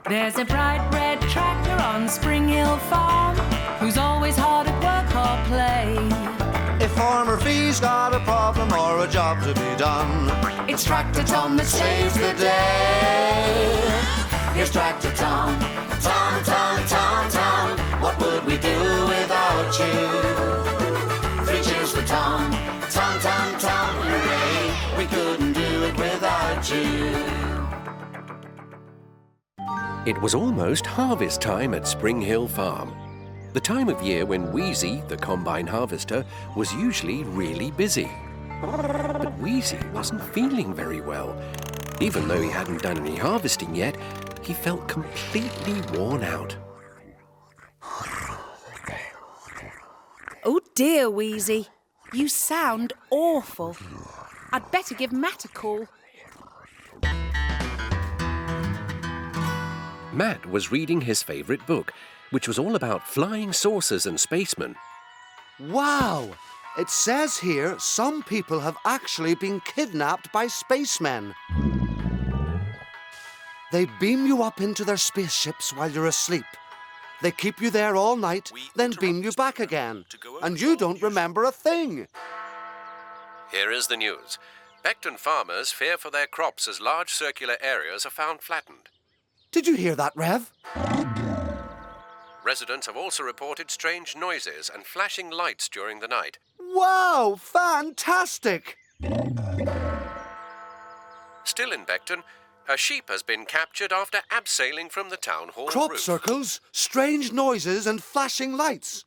There's a bright red tractor on Springhill Farm who's always hard at work or play. If Farmer Fee's got a problem or a job to be done, It's Tractor Tom that saves the day. Here's Tractor Tom. Tom, Tom, Tom, Tom, what would we do without you? 3 cheers for Tom. Tom, Tom, Tom, hooray. We couldn't do it without you. It was almost harvest time at Springhill Farm, the time of year when Wheezy, the combine harvester, was usually really busy. But Wheezy wasn't feeling very well. Even though he hadn't done any harvesting yet, he felt completely worn out. Oh dear, Wheezy. You sound awful. I'd better give Matt a call. Matt was reading his favourite book, which was all about flying saucers and spacemen. Wow! It says here some people have actually been kidnapped by spacemen. They beam you up into their spaceships while you're asleep. They keep you there all night, then beam you back again. And you don't remember a thing. Here is the news. Beckton farmers fear for their crops as large circular areas are found flattened. Did you hear that, Rev? Residents have also reported strange noises and flashing lights during the night. Wow! Fantastic! Still in Beckton, a sheep has been captured after abseiling from the town hall Crop roof. circles, strange noises and flashing lights.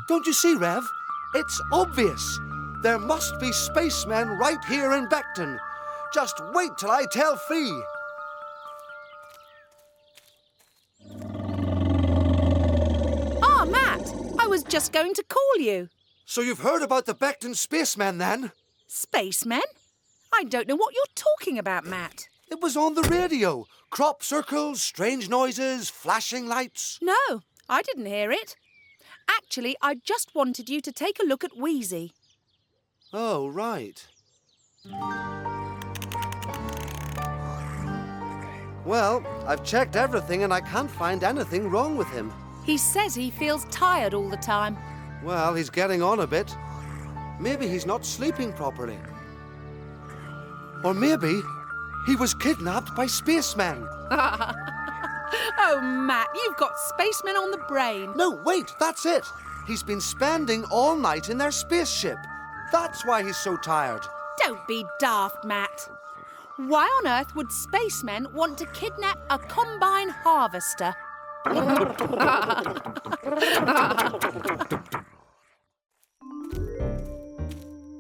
Don't you see, Rev? It's obvious. There must be spacemen right here in Beckton. Just wait till I tell Fee. Ah, Matt, I was just going to call you. So you've heard about the Beckton spacemen, then? Spacemen? I don't know what you're talking about, Matt. It was on the radio. Crop circles, strange noises, flashing lights. No, I didn't hear it. Actually, I just wanted you to take a look at Wheezy. Oh, right. Well, I've checked everything and I can't find anything wrong with him. He says he feels tired all the time. Well, he's getting on a bit. Maybe he's not sleeping properly. Or maybe he was kidnapped by spacemen. Oh, Matt, you've got spacemen on the brain. No, wait, that's it. He's been spending all night in their spaceship. That's why he's so tired. Don't be daft, Matt. Why on earth would spacemen want to kidnap a combine harvester?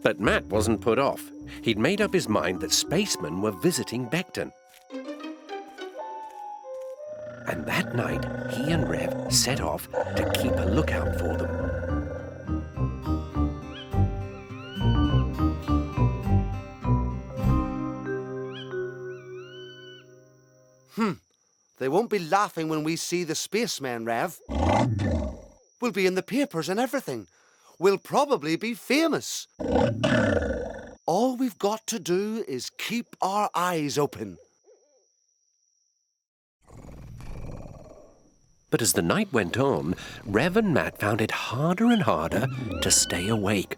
But Matt wasn't put off. He'd made up his mind that spacemen were visiting Beckton. And that night, he and Rev set off to keep a lookout for them. They won't be laughing when we see the spacemen, Rev. We'll be in the papers and everything. We'll probably be famous. All we've got to do is keep our eyes open. But as the night went on, Rev and Matt found it harder and harder to stay awake.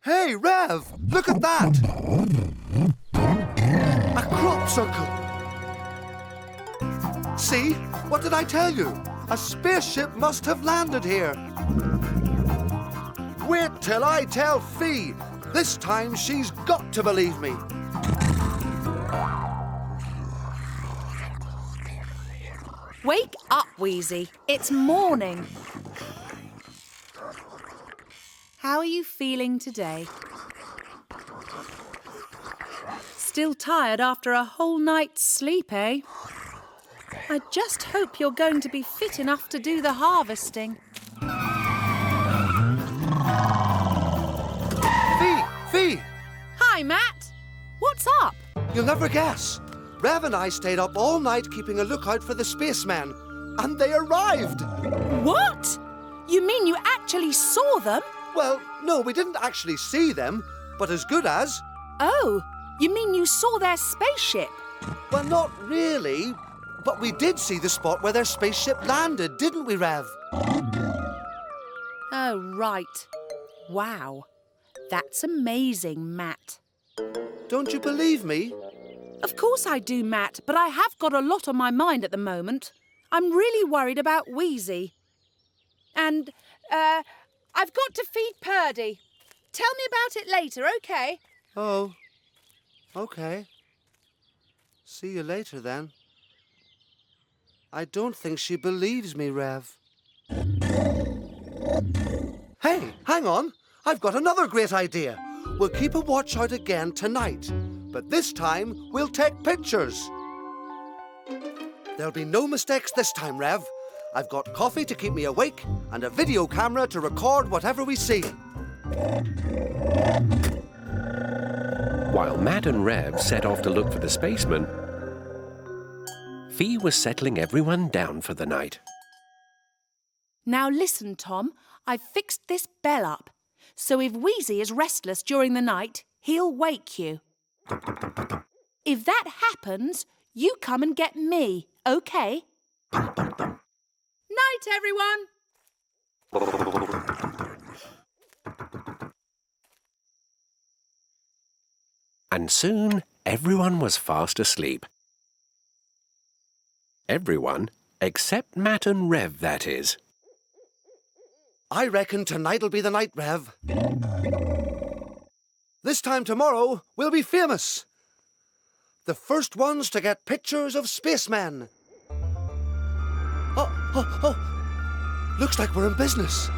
Hey, Rev! Look at that! A crop circle! See? What did I tell you? A spaceship must have landed here. Wait till I tell Fee. This time she's got to believe me. Wake up, Wheezy. It's morning. How are you feeling today? Still tired after a whole night's sleep, eh? I just hope you're going to be fit enough to do the harvesting. Fee! Hi, Matt. What's up? You'll never guess. Rev and I stayed up all night keeping a lookout for the Spaceman, and they arrived. What? You mean you actually saw them? Well, no, we didn't actually see them, but as good as. Oh, you mean you saw their spaceship? Well, not really, but we did see the spot where their spaceship landed, didn't we, Rev? Oh, right. Wow. That's amazing, Matt. Don't you believe me? Of course I do, Matt, but I have got a lot on my mind at the moment. I'm really worried about Wheezy. And, I've got to feed Purdy. Tell me about it later, OK? Oh, OK. See you later, then. I don't think she believes me, Rev. Hey, hang on. I've got another great idea. We'll keep a watch out again tonight, but this time we'll take pictures. There'll be no mistakes this time, Rev. I've got coffee to keep me awake and a video camera to record whatever we see. While Matt and Rev set off to look for the spaceman, Fee was settling everyone down for the night. Now listen, Tom. I've fixed this bell up. So if Wheezy is restless during the night, he'll wake you. If that happens, you come and get me, OK? Night, everyone! And soon everyone was fast asleep. Everyone except Matt and Rev, that is. I reckon tonight'll be the night, Rev. This time tomorrow, we'll be famous. The first ones to get pictures of spacemen. Oh. Looks like we're in business.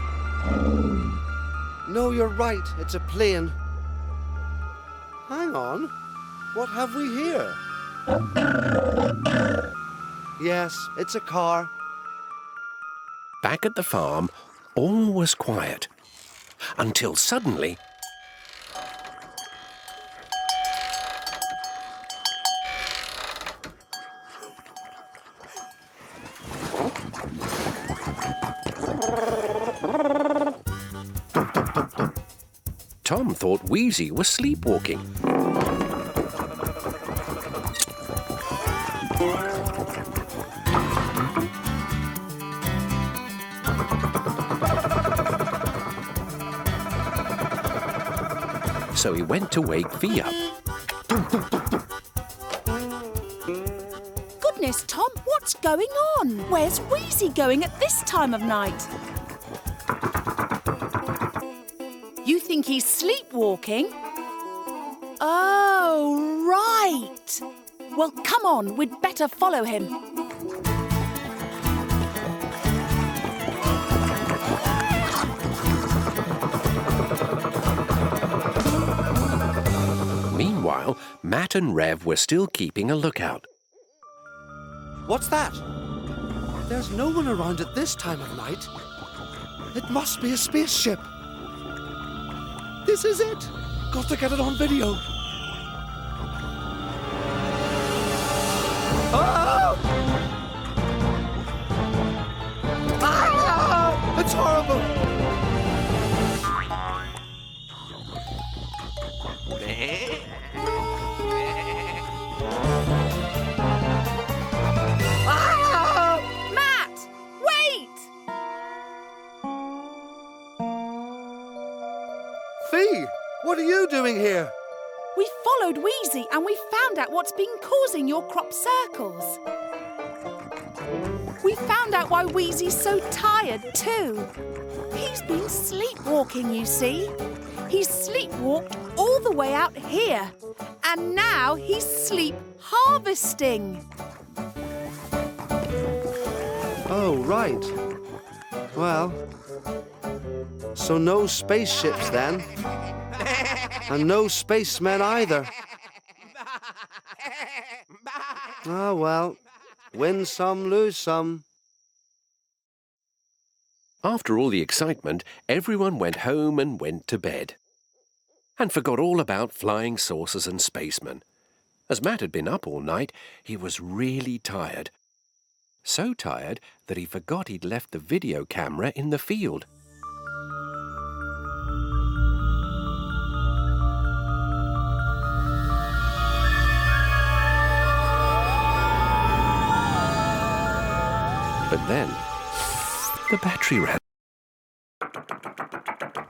No, you're right. It's a plane. Hang on. What have we here? Yes, it's a car. Back at the farm, all was quiet. Until suddenly... Tom thought Wheezy was sleepwalking. So he went to wake Fee up. Goodness, Tom, what's going on? Where's Wheezy going at this time of night? You think he's sleepwalking? Oh, right. Well, come on, we'd better follow him. Meanwhile, Matt and Rev were still keeping a lookout. What's that? There's no one around at this time of night. It must be a spaceship. This is it. Got to get it on video. Oh! Ah! It's horrible. Matt, wait! Fee, what are you doing here? We followed Wheezy and we found out what's been causing your crop circles. We found out why Wheezy's so tired too. He's been sleepwalking, you see. He's sleepwalked all the way out here. And now he's sleep harvesting. Oh, right. Well, so no spaceships then. And no spacemen either. Ah, well, win some, lose some. After all the excitement, everyone went home and went to bed. And forgot all about flying saucers and spacemen. As Matt had been up all night, he was really tired. So tired that he forgot he'd left the video camera in the field. But then, the battery ran.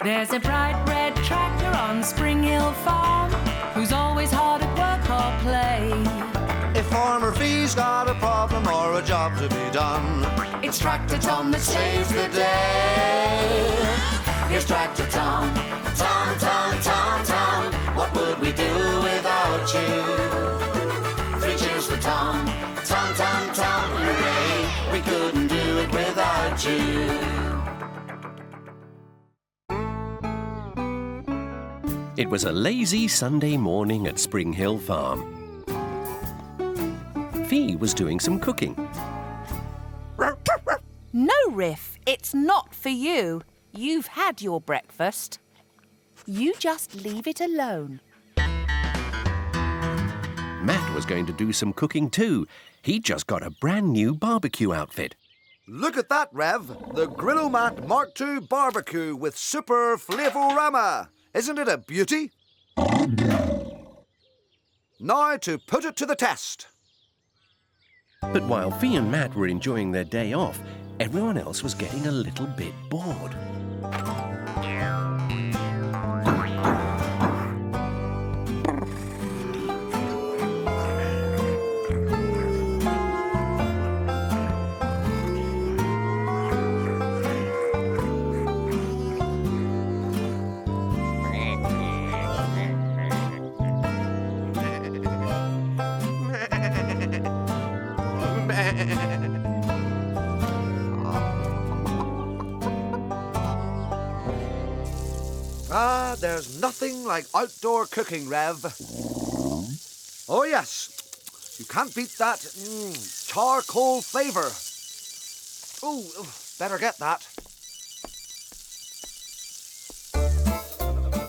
There's a bright red tractor on Springhill Farm who's always hard at work or play. If Farmer Fee's got a problem or a job to be done, It's Tractor Tom that saves the day. Here's Tractor Tom. Tom, Tom, Tom, Tom. What would we do without you? 3 cheers for Tom. Tom, Tom, Tom, hooray. We couldn't do it without you. It was a lazy Sunday morning at Springhill Farm. Fee was doing some cooking. No, Riff, it's not for you. You've had your breakfast. You just leave it alone. Matt was going to do some cooking too. He'd just got a brand new barbecue outfit. look at that, Rev. The Grillomat Mark II barbecue with super flavorama. Isn't it a beauty? Now to put it to the test. But while Fee and Matt were enjoying their day off, everyone else was getting a little bit bored. Ah, there's nothing like outdoor cooking, Rev. Oh, yes. You can't beat that charcoal flavour. Oh, better get that.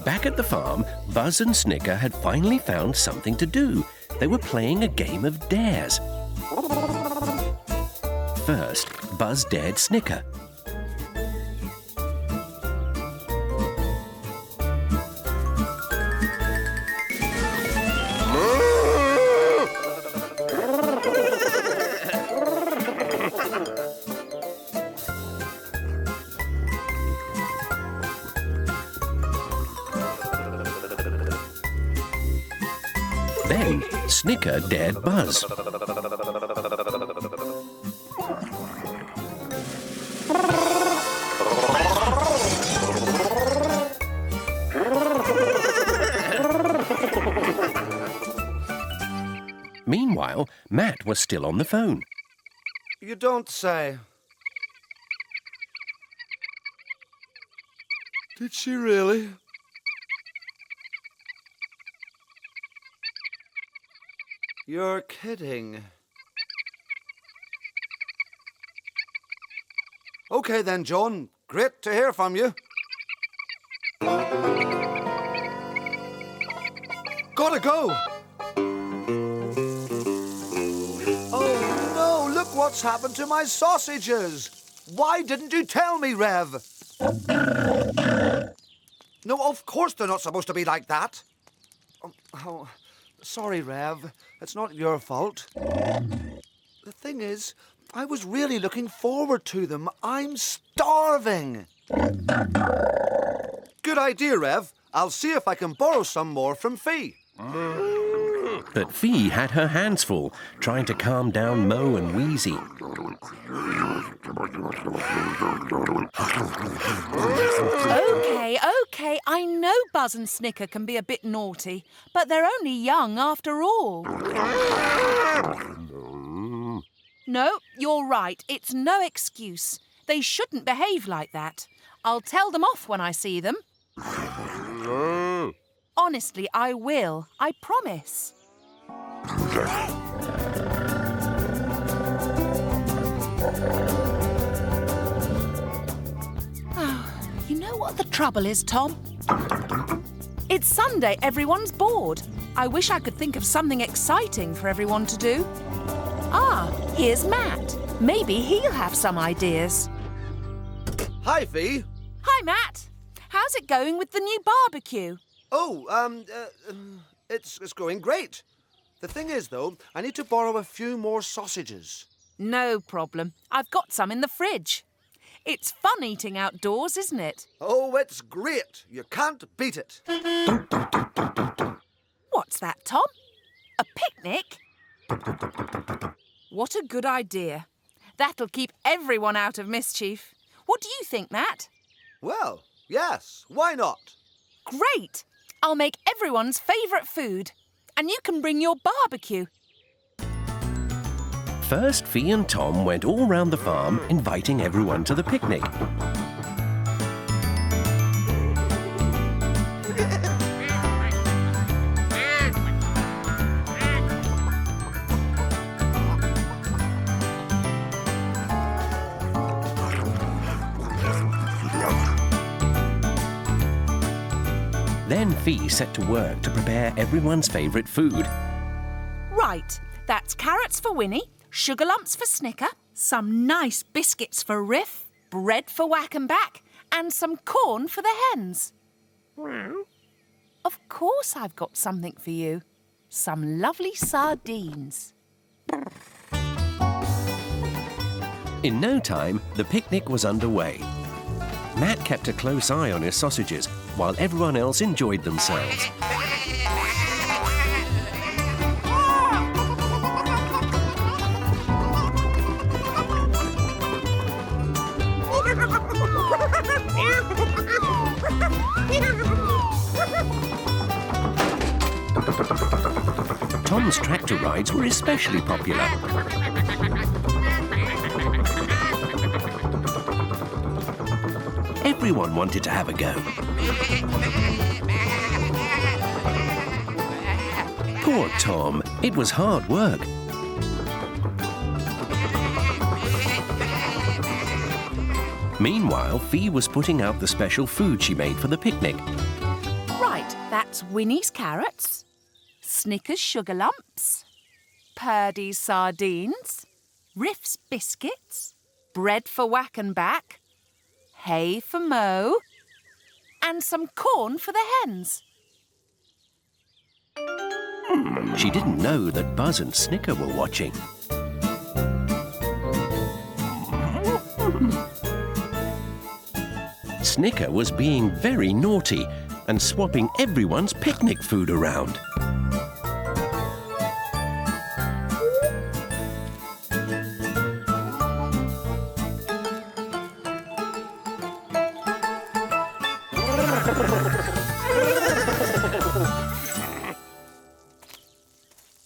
Back at the farm, Buzz and Snicker had finally found something to do. They were playing a game of dares. First, Buzz dared Snicker. Then, Snicker dared Buzz. Meanwhile, Matt was still on the phone. You don't say. Did she really? You're kidding. Okay then, John. Great to hear from you. Gotta go. Oh no, look what's happened to my sausages. Why didn't you tell me, Rev? No, of course they're not supposed to be like that. Oh, sorry, Rev. It's not your fault. The thing is, I was really looking forward to them. I'm starving. Good idea, Rev. I'll see if I can borrow some more from Fee. But Fee had her hands full, trying to calm down Mo and Wheezy. Okay, I know Buzz and Snicker can be a bit naughty, but they're only young after all. No, you're right. It's no excuse. They shouldn't behave like that. I'll tell them off when I see them. Honestly, I will. I promise. what the trouble is, Tom. It's Sunday, everyone's bored. I wish I could think of something exciting for everyone to do. Ah, here's Matt. Maybe he'll have some ideas. Hi, Fee. Hi, Matt. How's it going with the new barbecue? Oh, it's going great. The thing is, though, I need to borrow a few more sausages. No problem. I've got some in the fridge. It's fun eating outdoors, isn't it? Oh, it's great. You can't beat it. What's that, Tom? A picnic? What a good idea. That'll keep everyone out of mischief. What do you think, Matt? Well, yes, why not? Great! I'll make everyone's favourite food. And you can bring your barbecue. First, Fee and Tom went all round the farm, inviting everyone to the picnic. Then Fee set to work to prepare everyone's favourite food. Right, that's carrots for Winnie, sugar lumps for Snicker, some nice biscuits for Riff, bread for Whack and Back, and some corn for the hens. Of course I've got something for you. Some lovely sardines. In no time, the picnic was underway. Matt kept a close eye on his sausages, while everyone else enjoyed themselves. Tom's tractor rides were especially popular. Everyone wanted to have a go. Poor Tom, it was hard work. Meanwhile, Fee was putting out the special food she made for the picnic. Right, that's Winnie's carrots, Snicker's sugar lumps, Purdy's sardines, Riff's biscuits, bread for Whack and Back, hay for Mo, and some corn for the hens. She didn't know that Buzz and Snicker were watching. Snicker was being very naughty and swapping everyone's picnic food around.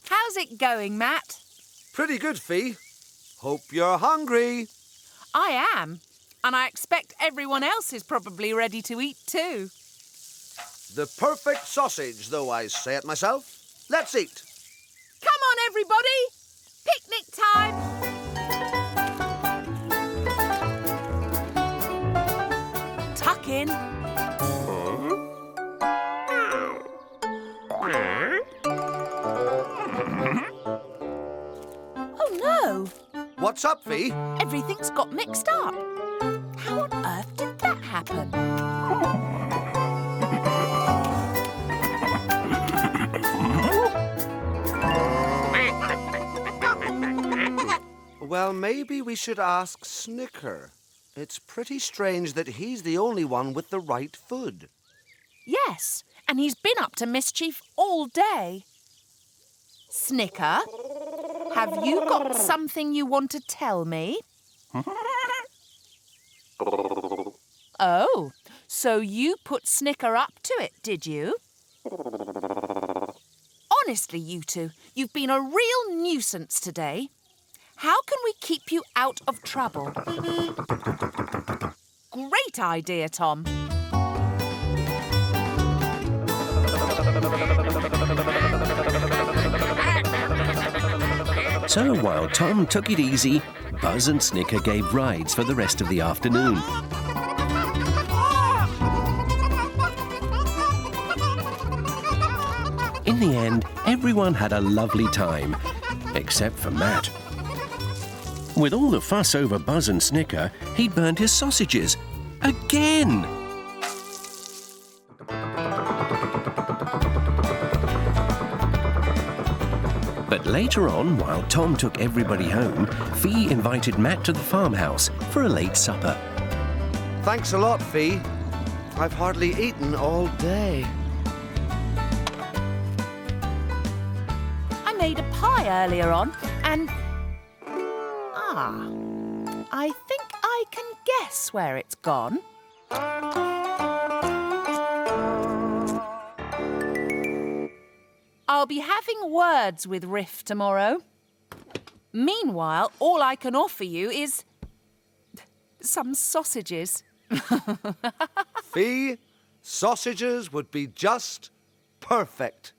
How's it going, Matt? Pretty good, Fee. Hope you're hungry. I am. And I expect everyone else is probably ready to eat too. The perfect sausage, though I say it myself. Let's eat. Come on, everybody! Picnic time! Tuck in. Oh, no! What's up, Fee? Everything's got mixed up. How on earth did that happen? Well, maybe we should ask Snicker. It's pretty strange that he's the only one with the right food. Yes, and he's been up to mischief all day. Snicker, have you got something you want to tell me? Oh, so you put Snicker up to it, did you? Honestly, you two, you've been a real nuisance today. How can we keep you out of trouble? Great idea, Tom. So while Tom took it easy, Buzz and Snicker gave rides for the rest of the afternoon. end, everyone had a lovely time, except for Matt. With all the fuss over Buzz and Snicker, he'd burned his sausages. Again! But later on, while Tom took everybody home, Fee invited Matt to the farmhouse for a late supper. Thanks a lot, Fee. I've hardly eaten all day. I made a pie earlier on and... I think I can guess where it's gone. I'll be having words with Riff tomorrow. Meanwhile, all I can offer you is... some sausages. Fee, sausages would be just perfect.